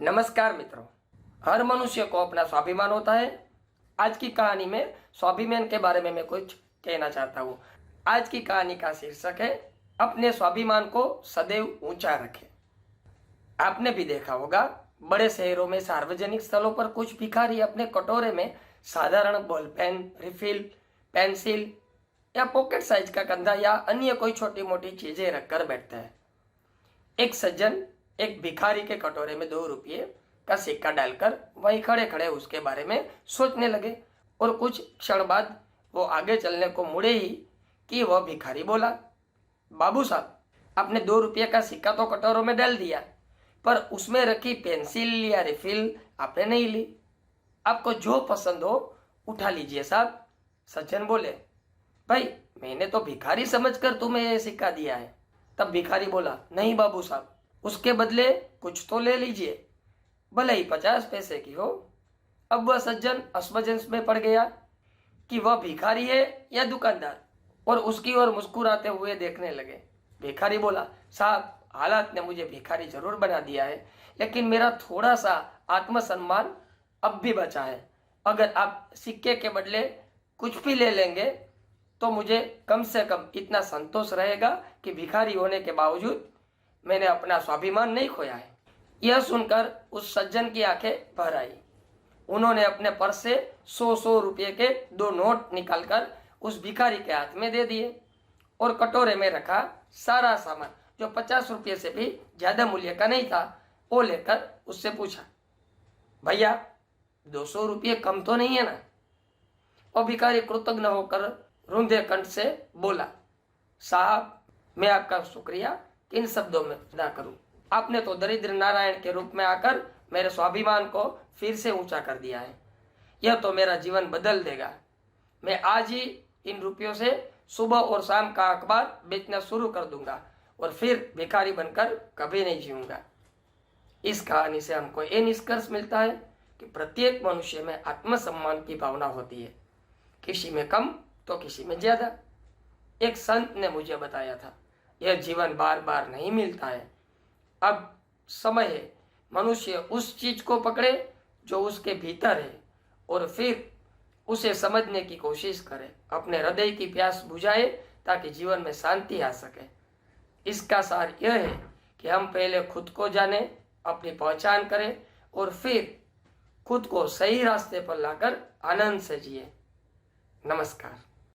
नमस्कार मित्रों, हर मनुष्य को अपना स्वाभिमान होता है। आज की कहानी में स्वाभिमान के बारे में मैं कुछ कहना चाहता हूँ। आज की कहानी का शीर्षक है अपने स्वाभिमान को सदैव ऊंचा रखें। आपने भी देखा होगा, बड़े शहरों में सार्वजनिक स्थलों पर कुछ भिखारी अपने कटोरे में साधारण बॉल पेन, रिफिल, पेंसिल या पॉकेट साइज का कंधा या अन्य कोई छोटी मोटी चीजें रखकर बैठते हैं। एक सज्जन एक भिखारी के कटोरे में 2 रुपये का सिक्का डालकर वहीं खड़े खड़े उसके बारे में सोचने लगे और कुछ क्षण बाद वो आगे चलने को मुड़े ही कि वह भिखारी बोला, बाबू साहब, आपने 2 रुपये का सिक्का तो कटोरों में डाल दिया, पर उसमें रखी पेंसिल या रिफिल आपने नहीं ली। आपको जो पसंद हो उठा लीजिए साहब। सज्जन बोले, भाई मैंने तो भिखारी समझकर तुम्हें यह सिक्का दिया है। तब भिखारी बोला, नहीं बाबू साहब, उसके बदले कुछ तो ले लीजिए, भले ही 50 पैसे की हो। अब वह सज्जन असमंजस में पड़ गया कि वह भिखारी है या दुकानदार, और उसकी ओर मुस्कुराते हुए देखने लगे। भिखारी बोला, साहब, हालात ने मुझे भिखारी जरूर बना दिया है, लेकिन मेरा थोड़ा सा आत्मसम्मान अब भी बचा है। अगर आप सिक्के के बदले कुछ भी ले लेंगे तो मुझे कम से कम इतना संतोष रहेगा कि भिखारी होने के बावजूद मैंने अपना स्वाभिमान नहीं खोया है। यह सुनकर उस सज्जन की आंखें भर आई। उन्होंने अपने पर्स से 100 रुपये के 2 नोट निकालकर उस भिखारी के हाथ में दे दिए और कटोरे में रखा सारा सामान, जो 50 रुपये से भी ज्यादा मूल्य का नहीं था, वो लेकर उससे पूछा, भैया 200 रुपये कम तो नहीं है ना? और भिखारी कृतज्ञ होकर रुंधे कंठ से बोला, साहब, मैं आपका शुक्रिया किन शब्दों में अदा करूं? आपने तो दरिद्र नारायण के रूप में आकर मेरे स्वाभिमान को फिर से ऊंचा कर दिया है। यह तो मेरा जीवन बदल देगा। मैं आज ही इन रुपयों से सुबह और शाम का अखबार बेचना शुरू कर दूंगा और फिर भिखारी बनकर कभी नहीं जीऊंगा। इस कहानी से हमको ये निष्कर्ष मिलता है कि प्रत्येक मनुष्य में आत्मसम्मान की भावना होती है, किसी में कम तो किसी में ज्यादा। एक संत ने मुझे बताया था, यह जीवन बार बार नहीं मिलता है। अब समय है मनुष्य उस चीज को पकड़े जो उसके भीतर है और फिर उसे समझने की कोशिश करे, अपने हृदय की प्यास बुझाए ताकि जीवन में शांति आ सके। इसका सार यह है कि हम पहले खुद को जाने, अपनी पहचान करें और फिर खुद को सही रास्ते पर लाकर आनंद से जिए। नमस्कार।